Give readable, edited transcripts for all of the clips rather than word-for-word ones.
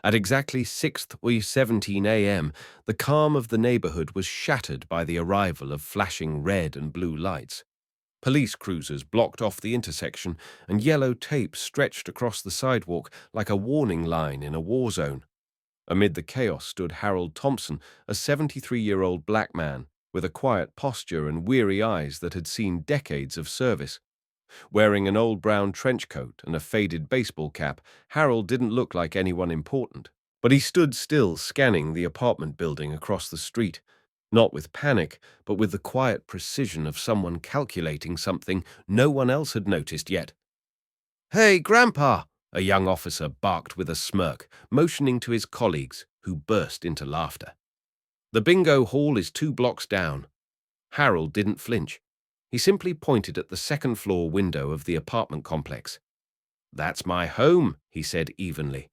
At exactly 6:17 a.m., the calm of the neighborhood was shattered by the arrival of flashing red and blue lights. Police cruisers blocked off the intersection, and yellow tape stretched across the sidewalk like a warning line in a war zone. Amid the chaos stood Harold Thompson, a 73-year-old black man with a quiet posture and weary eyes that had seen decades of service. Wearing an old brown trench coat and a faded baseball cap, Harold didn't look like anyone important. But he stood still, scanning the apartment building across the street, not with panic, but with the quiet precision of someone calculating something no one else had noticed yet. "Hey, Grandpa!" a young officer barked with a smirk, motioning to his colleagues, who burst into laughter. "The bingo hall is 2 blocks down." Harold didn't flinch. He simply pointed at the second-floor window of the apartment complex. "That's my home," he said evenly.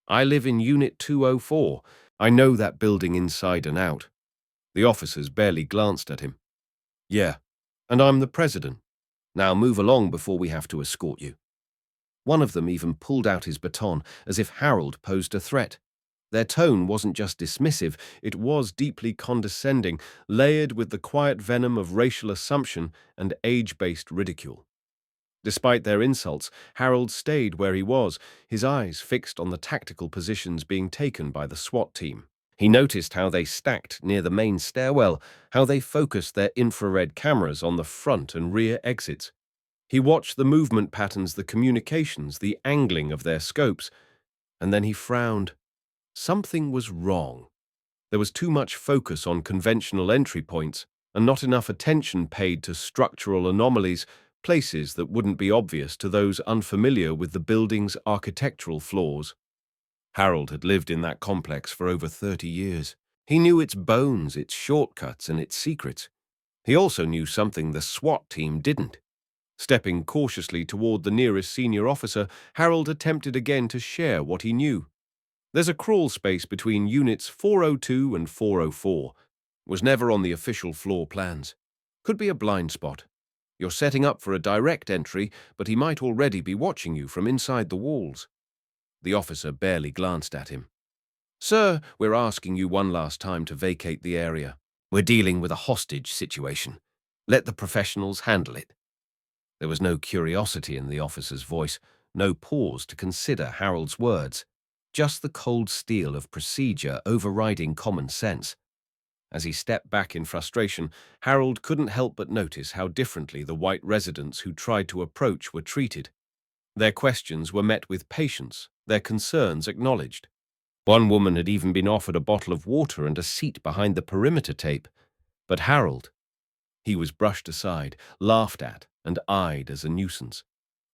"I live in Unit 204. I know that building inside and out." The officers barely glanced at him. "Yeah, and I'm the president. Now move along before we have to escort you." One of them even pulled out his baton as if Harold posed a threat. Their tone wasn't just dismissive, it was deeply condescending, layered with the quiet venom of racial assumption and age-based ridicule. Despite their insults, Harold stayed where he was, his eyes fixed on the tactical positions being taken by the SWAT team. He noticed how they stacked near the main stairwell, how they focused their infrared cameras on the front and rear exits. He watched the movement patterns, the communications, the angling of their scopes, and then he frowned. Something was wrong. There was too much focus on conventional entry points and not enough attention paid to structural anomalies, places that wouldn't be obvious to those unfamiliar with the building's architectural flaws. Harold had lived in that complex for over 30 years. He knew its bones, its shortcuts, and its secrets. He also knew something the SWAT team didn't. Stepping cautiously toward the nearest senior officer, Harold attempted again to share what he knew. "There's a crawl space between Units 402 and 404. Was never on the official floor plans. Could be a blind spot. You're setting up for a direct entry, but he might already be watching you from inside the walls." The officer barely glanced at him. "Sir, we're asking you one last time to vacate the area. We're dealing with a hostage situation. Let the professionals handle it." There was no curiosity in the officer's voice, no pause to consider Harold's words, just the cold steel of procedure overriding common sense. As he stepped back in frustration, Harold couldn't help but notice how differently the white residents who tried to approach were treated. Their questions were met with patience, their concerns acknowledged. One woman had even been offered a bottle of water and a seat behind the perimeter tape. But Harold, he was brushed aside, laughed at, and eyed as a nuisance.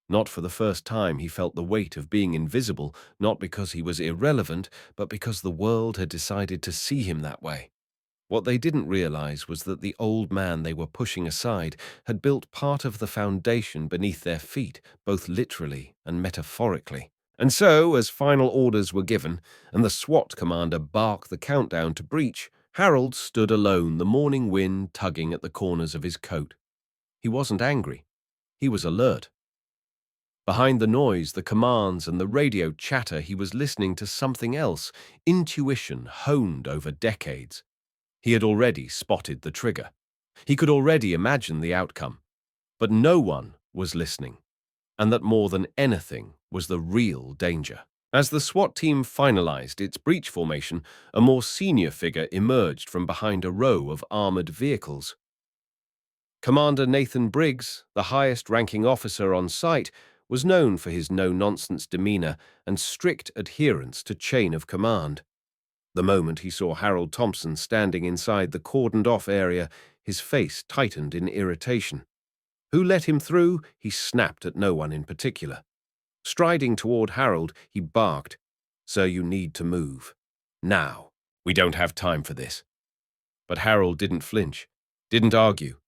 Not for the first time he felt the weight of being invisible, not because he was irrelevant, but because the world had decided to see him that way. What they didn't realize was that the old man they were pushing aside had built part of the foundation beneath their feet, both literally and metaphorically. And so, as final orders were given, and the SWAT commander barked the countdown to breach, Harold stood alone, the morning wind tugging at the corners of his coat. He wasn't angry. He was alert. Behind the noise, the commands, and the radio chatter, he was listening to something else, intuition honed over decades. He had already spotted the trigger. He could already imagine the outcome. But no one was listening. And that more than anything was the real danger. As the SWAT team finalized its breach formation, a more senior figure emerged from behind a row of armored vehicles. Commander Nathan Briggs, the highest-ranking officer on site, was known for his no-nonsense demeanor and strict adherence to chain of command. The moment he saw Harold Thompson standing inside the cordoned-off area, his face tightened in irritation. Who let him through? He snapped at no one in particular. Striding toward Harold, he barked, "Sir, you need to move. Now. We don't have time for this." But Harold didn't flinch, didn't argue.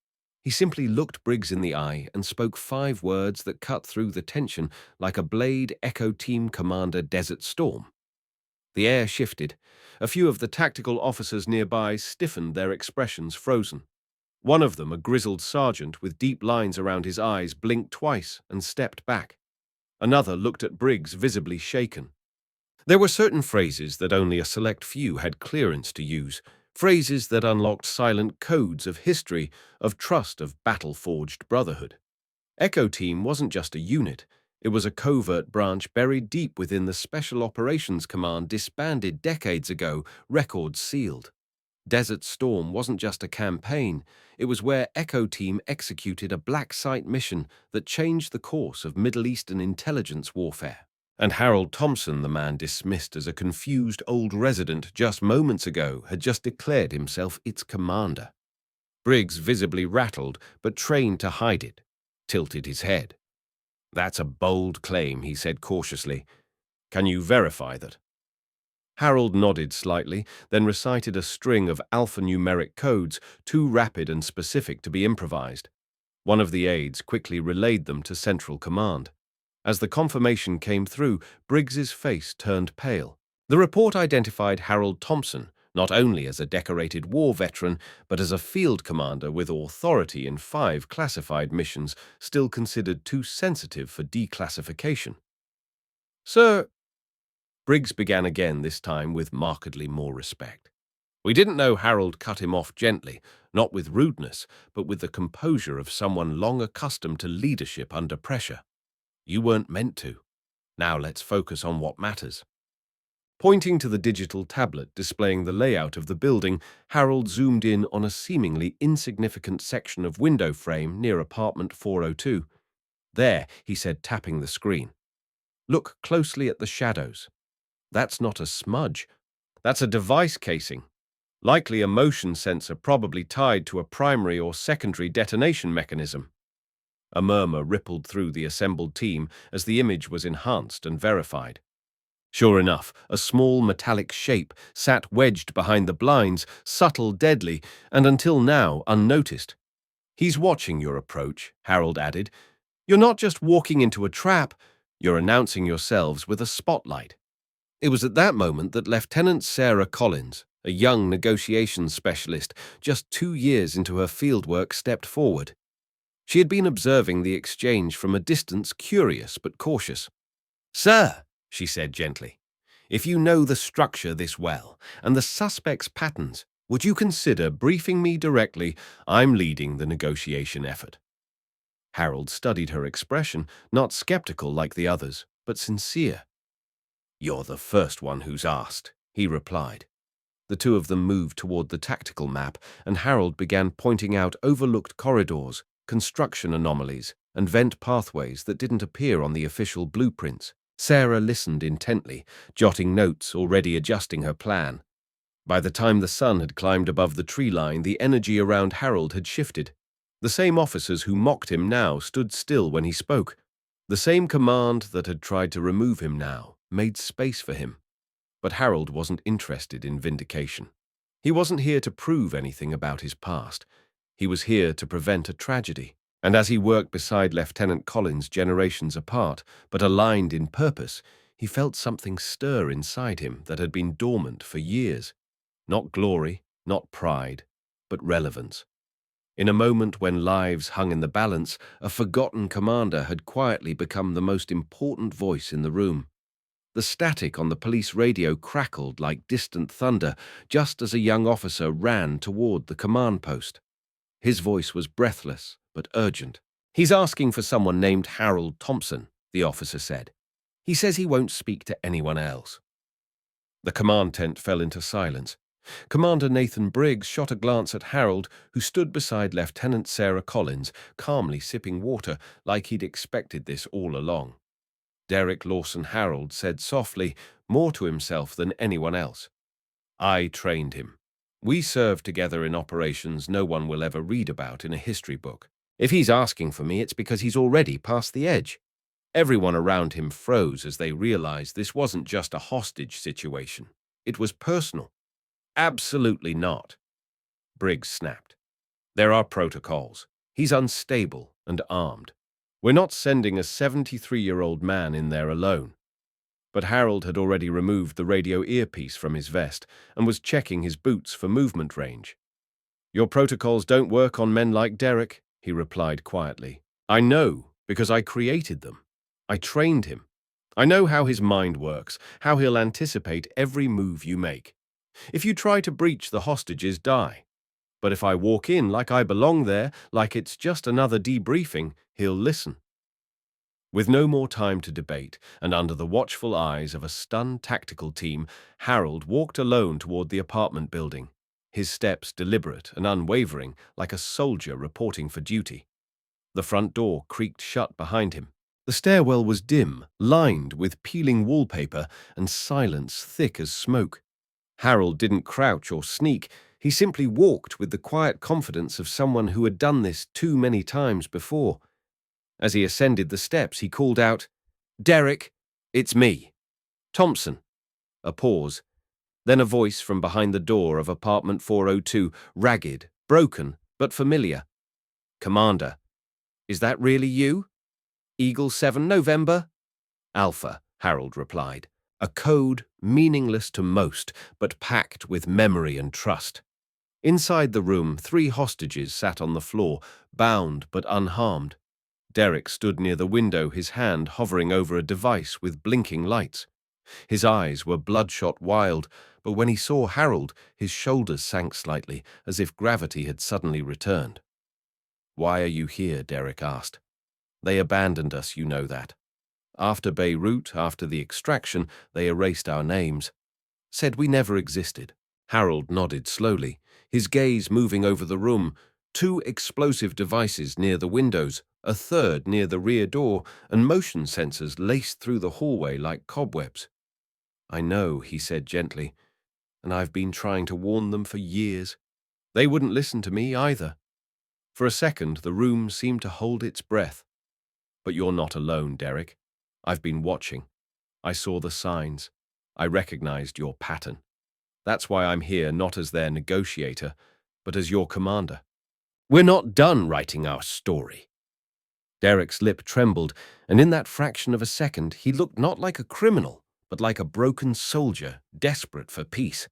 He simply looked Briggs in the eye and spoke 5 words that cut through the tension like a blade Echo Team Commander Desert Storm. The air shifted. A few of the tactical officers nearby stiffened, their expressions frozen. One of them, a grizzled sergeant with deep lines around his eyes, blinked twice and stepped back. Another looked at Briggs, visibly shaken. There were certain phrases that only a select few had clearance to use, phrases that unlocked silent codes of history, of trust, of battle-forged brotherhood. Echo Team wasn't just a unit. It was a covert branch buried deep within the Special Operations Command disbanded decades ago, records sealed. Desert Storm wasn't just a campaign. It was where Echo Team executed a black site mission that changed the course of Middle Eastern intelligence warfare. And Harold Thompson, the man dismissed as a confused old resident just moments ago, had just declared himself its commander. Briggs, visibly rattled, but trained to hide it, tilted his head. "That's a bold claim," he said cautiously. "Can you verify that?" Harold nodded slightly, then recited a string of alphanumeric codes, too rapid and specific to be improvised. One of the aides quickly relayed them to Central Command. As the confirmation came through, Briggs's face turned pale. The report identified Harold Thompson not only as a decorated war veteran, but as a field commander with authority in 5 classified missions still considered too sensitive for declassification. "Sir," Briggs began again, this time with markedly more respect. "We didn't know." Harold cut him off gently, not with rudeness, but with the composure of someone long accustomed to leadership under pressure. "You weren't meant to. Now let's focus on what matters." Pointing to the digital tablet displaying the layout of the building, Harold zoomed in on a seemingly insignificant section of window frame near apartment 402. "There," he said, tapping the screen. "Look closely at the shadows. That's not a smudge. That's a device casing. Likely a motion sensor probably tied to a primary or secondary detonation mechanism." A murmur rippled through the assembled team as the image was enhanced and verified. Sure enough, a small metallic shape sat wedged behind the blinds, subtle, deadly, and until now unnoticed. "He's watching your approach," Harold added. "You're not just walking into a trap, you're announcing yourselves with a spotlight." It was at that moment that Lieutenant Sarah Collins, a young negotiations specialist just 2 years into her fieldwork, stepped forward. She had been observing the exchange from a distance, curious but cautious. "Sir," she said gently, "if you know the structure this well and the suspect's patterns, would you consider briefing me directly? I'm leading the negotiation effort." Harold studied her expression, not skeptical like the others, but sincere. "You're the first one who's asked," he replied. The two of them moved toward the tactical map, and Harold began pointing out overlooked corridors, construction anomalies, and vent pathways that didn't appear on the official blueprints. Sarah listened intently, jotting notes, already adjusting her plan. By the time the sun had climbed above the tree line, the energy around Harold had shifted. The same officers who mocked him now stood still when he spoke. The same command that had tried to remove him now made space for him. But Harold wasn't interested in vindication. He wasn't here to prove anything about his past. He was here to prevent a tragedy. And as he worked beside Lieutenant Collins generations apart, but aligned in purpose, he felt something stir inside him that had been dormant for years. Not glory, not pride, but relevance. In a moment when lives hung in the balance, a forgotten commander had quietly become the most important voice in the room. The static on the police radio crackled like distant thunder just as a young officer ran toward the command post. His voice was breathless but urgent. "He's asking for someone named Harold Thompson," the officer said. "He says he won't speak to anyone else." The command tent fell into silence. Commander Nathan Briggs shot a glance at Harold, who stood beside Lieutenant Sarah Collins, calmly sipping water like he'd expected this all along. Derek Lawson Harold said softly, more to himself than anyone else, "I trained him. We served together in operations no one will ever read about in a history book. If he's asking for me, it's because he's already past the edge." Everyone around him froze as they realized this wasn't just a hostage situation. It was personal. "Absolutely not," Briggs snapped. "There are protocols. He's unstable and armed. We're not sending a 73-year-old man in there alone." But Harold had already removed the radio earpiece from his vest and was checking his boots for movement range. "Your protocols don't work on men like Derek," he replied quietly. "I know, because I created them. I trained him. I know how his mind works, how he'll anticipate every move you make. If you try to breach, the hostages die. But if I walk in like I belong there, like it's just another debriefing, he'll listen." With no more time to debate, and under the watchful eyes of a stunned tactical team, Harold walked alone toward the apartment building, his steps deliberate and unwavering, like a soldier reporting for duty. The front door creaked shut behind him. The stairwell was dim, lined with peeling wallpaper and silence thick as smoke. Harold didn't crouch or sneak. He simply walked with the quiet confidence of someone who had done this too many times before. As he ascended the steps, he called out, "Derek, it's me, Thompson." A pause, then a voice from behind the door of apartment 402, ragged, broken, but familiar. "Commander, is that really you? Eagle 7 November?" "Alpha," Harold replied, a code meaningless to most, but packed with memory and trust. Inside the room, 3 hostages sat on the floor, bound but unharmed. Derek stood near the window, his hand hovering over a device with blinking lights. His eyes were bloodshot wild, but when he saw Harold, his shoulders sank slightly, as if gravity had suddenly returned. "Why are you here?" Derek asked. "They abandoned us, you know that. After Beirut, after the extraction, they erased our names. Said we never existed." Harold nodded slowly, his gaze moving over the room. 2 explosive devices near the windows, a third near the rear door, and motion sensors laced through the hallway like cobwebs. "I know," he said gently, "and I've been trying to warn them for years. They wouldn't listen to me either." For a second, the room seemed to hold its breath. "But you're not alone, Derek. I've been watching. I saw the signs. I recognized your pattern. That's why I'm here, not as their negotiator, but as your commander. We're not done writing our story." Derek's lip trembled, and in that fraction of a second, he looked not like a criminal, but like a broken soldier, desperate for peace.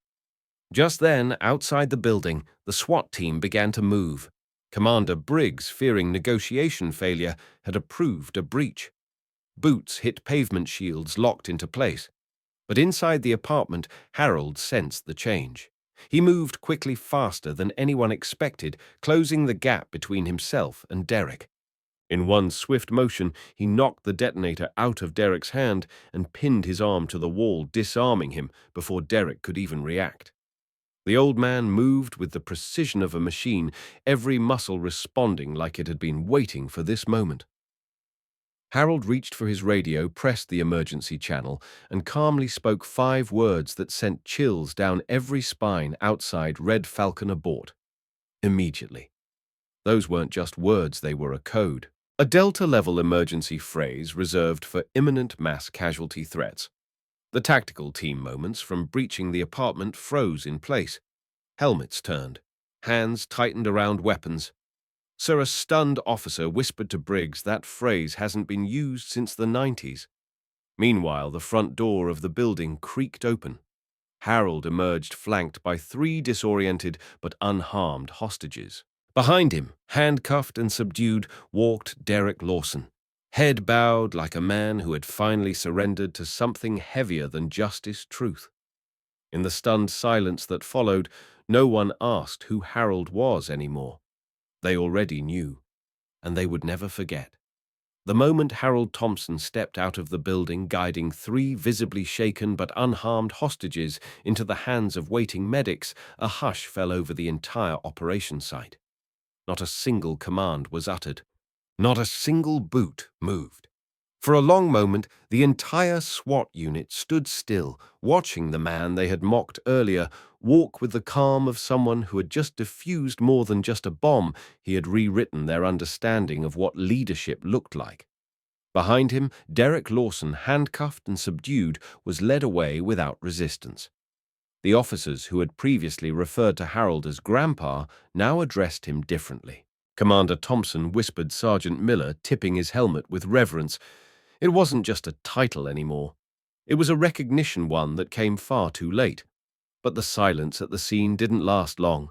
Just then, outside the building, the SWAT team began to move. Commander Briggs, fearing negotiation failure, had approved a breach. Boots hit pavement shields locked into place. But inside the apartment, Harold sensed the change. He moved quickly, faster than anyone expected, closing the gap between himself and Derek. In one swift motion, he knocked the detonator out of Derek's hand and pinned his arm to the wall, disarming him before Derek could even react. The old man moved with the precision of a machine, every muscle responding like it had been waiting for this moment. Harold reached for his radio, pressed the emergency channel, and calmly spoke 5 words that sent chills down every spine outside Red Falcon Abort. Immediately. Those weren't just words, they were a code. A Delta-level emergency phrase reserved for imminent mass casualty threats. The tactical team moments from breaching the apartment froze in place. Helmets turned. Hands tightened around weapons. Sir, a stunned officer whispered to Briggs that phrase hasn't been used since the 90s. Meanwhile, the front door of the building creaked open. Harold emerged flanked by 3 disoriented but unharmed hostages. Behind him, handcuffed and subdued, walked Derek Lawson, head bowed like a man who had finally surrendered to something heavier than justice, truth. In the stunned silence that followed, no one asked who Harold was anymore. They already knew, and they would never forget. The moment Harold Thompson stepped out of the building, guiding 3 visibly shaken but unharmed hostages into the hands of waiting medics, a hush fell over the entire operation site. Not a single command was uttered. Not a single boot moved. For a long moment, the entire SWAT unit stood still, watching the man they had mocked earlier walk with the calm of someone who had just defused more than just a bomb. He had rewritten their understanding of what leadership looked like. Behind him, Derek Lawson, handcuffed and subdued, was led away without resistance. The officers who had previously referred to Harold as Grandpa now addressed him differently. Commander Thompson whispered Sergeant Miller, tipping his helmet with reverence. It wasn't just a title anymore. It was a recognition, one that came far too late. But the silence at the scene didn't last long.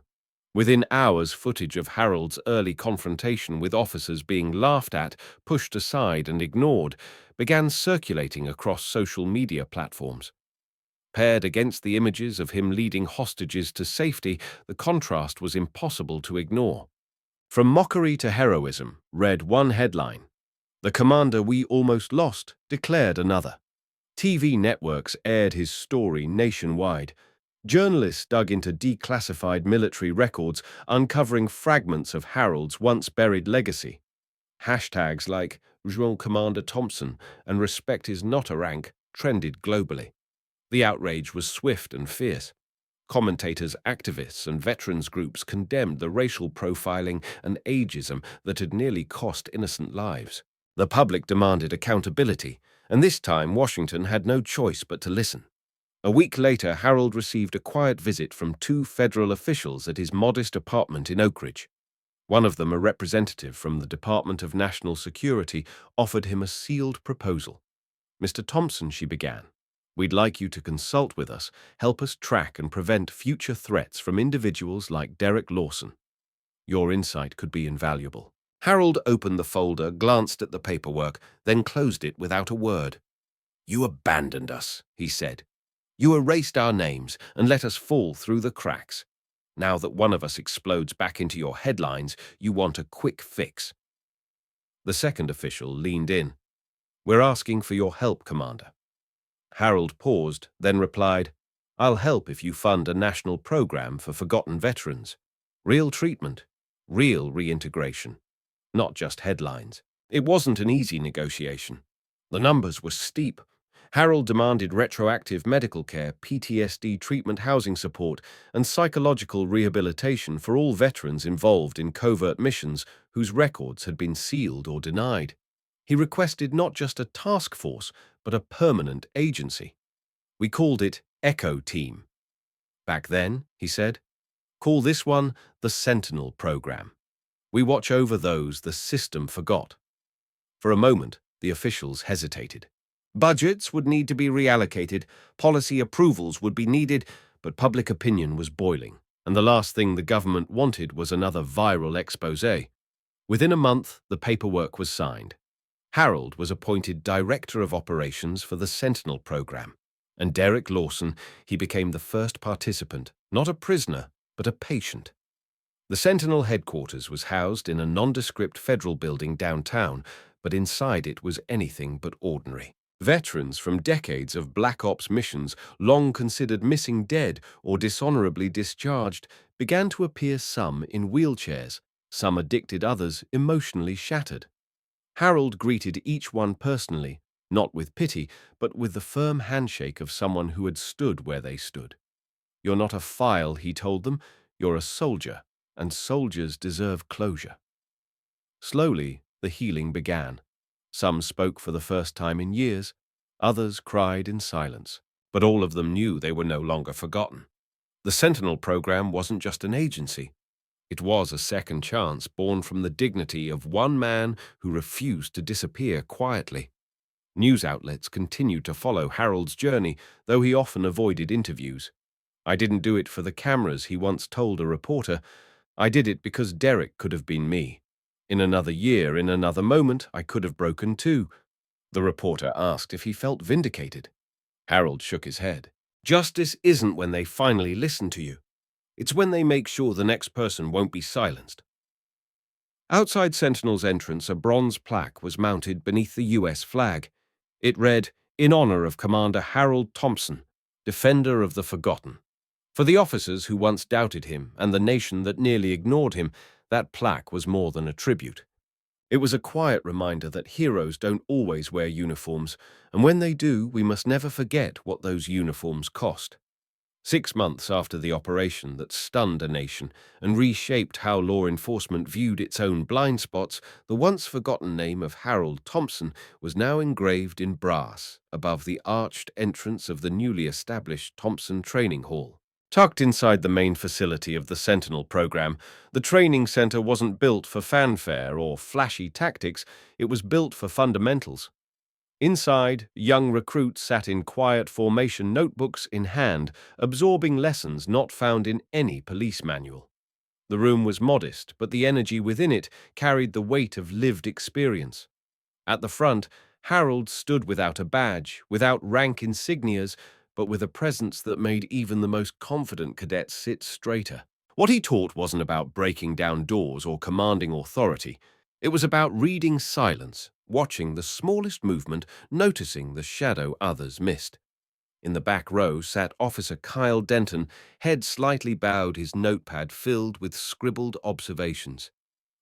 Within hours, footage of Harold's early confrontation with officers being laughed at, pushed aside, and ignored began circulating across social media platforms. Paired against the images of him leading hostages to safety, the contrast was impossible to ignore. From mockery to heroism, read one headline. The commander we almost lost declared another. TV networks aired his story nationwide. Journalists dug into declassified military records, uncovering fragments of Harold's once-buried legacy. Hashtags like Rejoins Commander Thompson and Respect is not a rank trended globally. The outrage was swift and fierce. Commentators, activists, and veterans groups condemned the racial profiling and ageism that had nearly cost innocent lives. The public demanded accountability, and this time Washington had no choice but to listen. A week later, Harold received a quiet visit from two federal officials at his modest apartment in Oak Ridge. One of them, a representative from the Department of National Security, offered him a sealed proposal. "Mr. Thompson," she began, "we'd like you to consult with us, help us track and prevent future threats from individuals like Derek Lawson. Your insight could be invaluable." Harold opened the folder, glanced at the paperwork, then closed it without a word. "You abandoned us," he said. "You erased our names and let us fall through the cracks. Now that one of us explodes back into your headlines, you want a quick fix." The second official leaned in. "We're asking for your help, Commander." Harold paused, then replied, "I'll help if you fund a national program for forgotten veterans. Real treatment, real reintegration, not just headlines." It wasn't an easy negotiation. The numbers were steep. Harold demanded retroactive medical care, PTSD treatment, housing support, and psychological rehabilitation for all veterans involved in covert missions whose records had been sealed or denied. He requested not just a task force, but a permanent agency. "We called it Echo Team. Back then," he said. "Call this one the Sentinel Program. We watch over those the system forgot." For a moment, the officials hesitated. Budgets would need to be reallocated, policy approvals would be needed, but public opinion was boiling, and the last thing the government wanted was another viral expose. Within a month, the paperwork was signed. Harold was appointed Director of Operations for the Sentinel Program, and Derek Lawson, he became the first participant, not a prisoner, but a patient. The Sentinel headquarters was housed in a nondescript federal building downtown, but inside it was anything but ordinary. Veterans from decades of Black Ops missions, long considered missing dead or dishonorably discharged, began to appear, some in wheelchairs, some addicted, others emotionally shattered. Harold greeted each one personally, not with pity, but with the firm handshake of someone who had stood where they stood. "You're not a file," he told them. "You're a soldier, and soldiers deserve closure." Slowly, the healing began. Some spoke for the first time in years, others cried in silence, but all of them knew they were no longer forgotten. The Sentinel Program wasn't just an agency. It was a second chance born from the dignity of one man who refused to disappear quietly. News outlets continued to follow Harold's journey, though he often avoided interviews. "I didn't do it for the cameras," he once told a reporter. "I did it because Derek could have been me. In another year, in another moment, I could have broken too." The reporter asked if he felt vindicated. Harold shook his head. "Justice isn't when they finally listen to you. It's when they make sure the next person won't be silenced." Outside Sentinel's entrance, a bronze plaque was mounted beneath the U.S. flag. It read, "In honor of Commander Harold Thompson, defender of the forgotten." For the officers who once doubted him and the nation that nearly ignored him, that plaque was more than a tribute. It was a quiet reminder that heroes don't always wear uniforms, and when they do, we must never forget what those uniforms cost. 6 months after the operation that stunned a nation and reshaped how law enforcement viewed its own blind spots, the once forgotten name of Harold Thompson was now engraved in brass above the arched entrance of the newly established Thompson Training Hall. Tucked inside the main facility of the Sentinel Program, the training center wasn't built for fanfare or flashy tactics, it was built for fundamentals. Inside, young recruits sat in quiet formation, notebooks in hand, absorbing lessons not found in any police manual. The room was modest, but the energy within it carried the weight of lived experience. At the front, Harold stood without a badge, without rank insignias, but with a presence that made even the most confident cadet sit straighter. What he taught wasn't about breaking down doors or commanding authority. It was about reading silence, watching the smallest movement, noticing the shadow others missed. In the back row sat Officer Kyle Denton, head slightly bowed, his notepad filled with scribbled observations.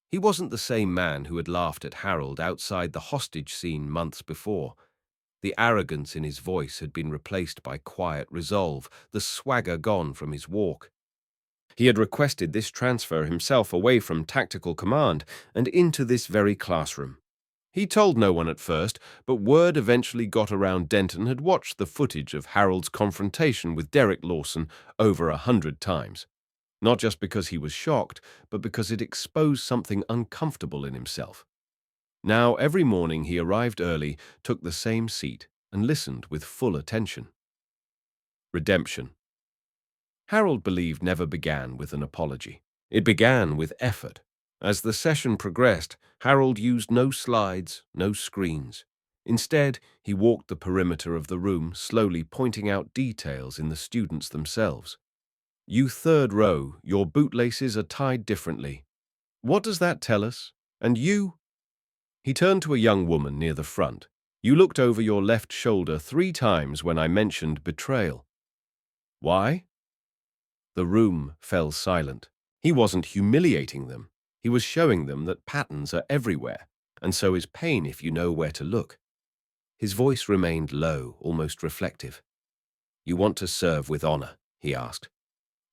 He wasn't the same man who had laughed at Harold outside the hostage scene months before. The arrogance in his voice had been replaced by quiet resolve, the swagger gone from his walk. He had requested this transfer himself away from tactical command and into this very classroom. He told no one at first, but word eventually got around Denton had watched the footage of Harold's confrontation with Derek Lawson over 100 times. Not just because he was shocked, but because it exposed something uncomfortable in himself. Now, every morning he arrived early, took the same seat, and listened with full attention. Redemption. Harold believed never began with an apology. It began with effort. As the session progressed, Harold used no slides, no screens. Instead, he walked the perimeter of the room, slowly pointing out details in the students themselves. You third row, your bootlaces are tied differently. What does that tell us? And you? He turned to a young woman near the front. You looked over your left shoulder 3 times when I mentioned betrayal. Why? The room fell silent. He wasn't humiliating them. He was showing them that patterns are everywhere, and so is pain if you know where to look. His voice remained low, almost reflective. You want to serve with honor, he asked.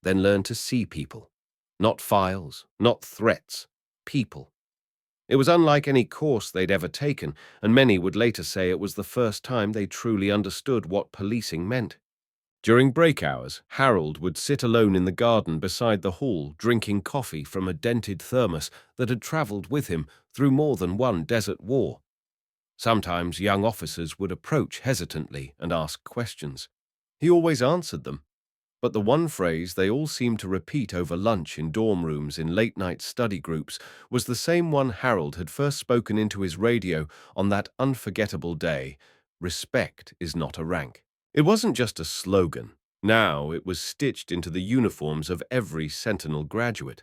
Then learn to see people. Not files, not threats, people. It was unlike any course they'd ever taken, and many would later say it was the first time they truly understood what policing meant. During break hours, Harold would sit alone in the garden beside the hall, drinking coffee from a dented thermos that had traveled with him through more than one desert war. Sometimes young officers would approach hesitantly and ask questions. He always answered them. But the one phrase they all seemed to repeat over lunch in dorm rooms in late-night study groups was the same one Harold had first spoken into his radio on that unforgettable day: respect is not a rank. It wasn't just a slogan. Now it was stitched into the uniforms of every Sentinel graduate.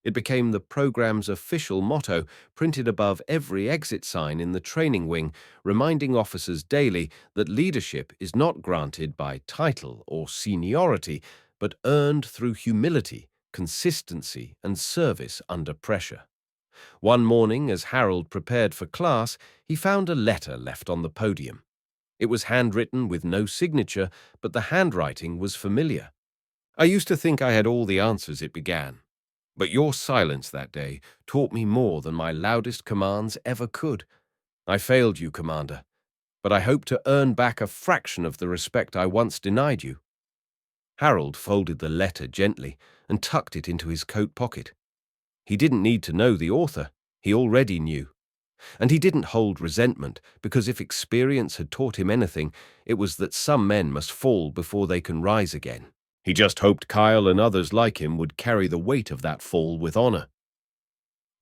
It became the program's official motto, printed above every exit sign in the training wing, reminding officers daily that leadership is not granted by title or seniority, but earned through humility, consistency, and service under pressure. One morning, as Harold prepared for class, he found a letter left on the podium. It was handwritten with no signature, but the handwriting was familiar. I used to think I had all the answers, it began. But your silence that day taught me more than my loudest commands ever could. I failed you, Commander, but I hope to earn back a fraction of the respect I once denied you. Harold folded the letter gently and tucked it into his coat pocket. He didn't need to know the author. He already knew. And he didn't hold resentment, because if experience had taught him anything, it was that some men must fall before they can rise again. He just hoped Kyle and others like him would carry the weight of that fall with honor.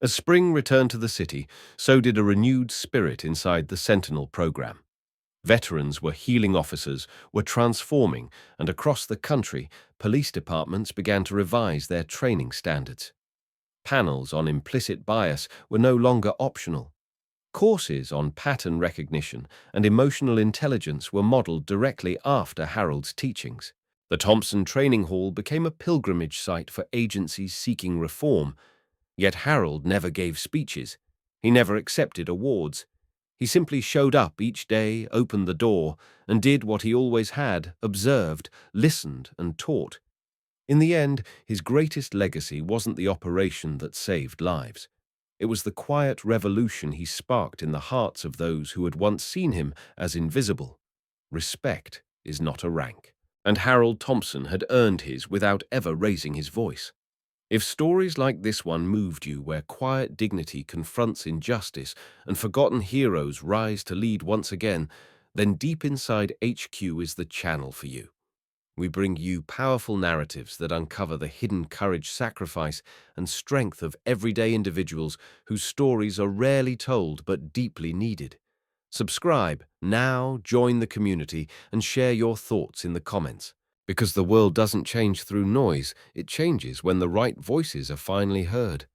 As spring returned to the city, so did a renewed spirit inside the Sentinel Program. Veterans were healing officers, were transforming, and across the country, police departments began to revise their training standards. Panels on implicit bias were no longer optional. Courses on pattern recognition and emotional intelligence were modeled directly after Harold's teachings. The Thompson Training Hall became a pilgrimage site for agencies seeking reform. Yet Harold never gave speeches. He never accepted awards. He simply showed up each day, opened the door, and did what he always had: observed, listened, and taught. In the end, his greatest legacy wasn't the operation that saved lives. It was the quiet revolution he sparked in the hearts of those who had once seen him as invisible. Respect is not a rank. And Harold Thompson had earned his without ever raising his voice. If stories like this one moved you, where quiet dignity confronts injustice and forgotten heroes rise to lead once again, then deep inside HQ is the channel for you. We bring you powerful narratives that uncover the hidden courage, sacrifice, and strength of everyday individuals whose stories are rarely told but deeply needed. Subscribe now, join the community, and share your thoughts in the comments. Because the world doesn't change through noise, it changes when the right voices are finally heard.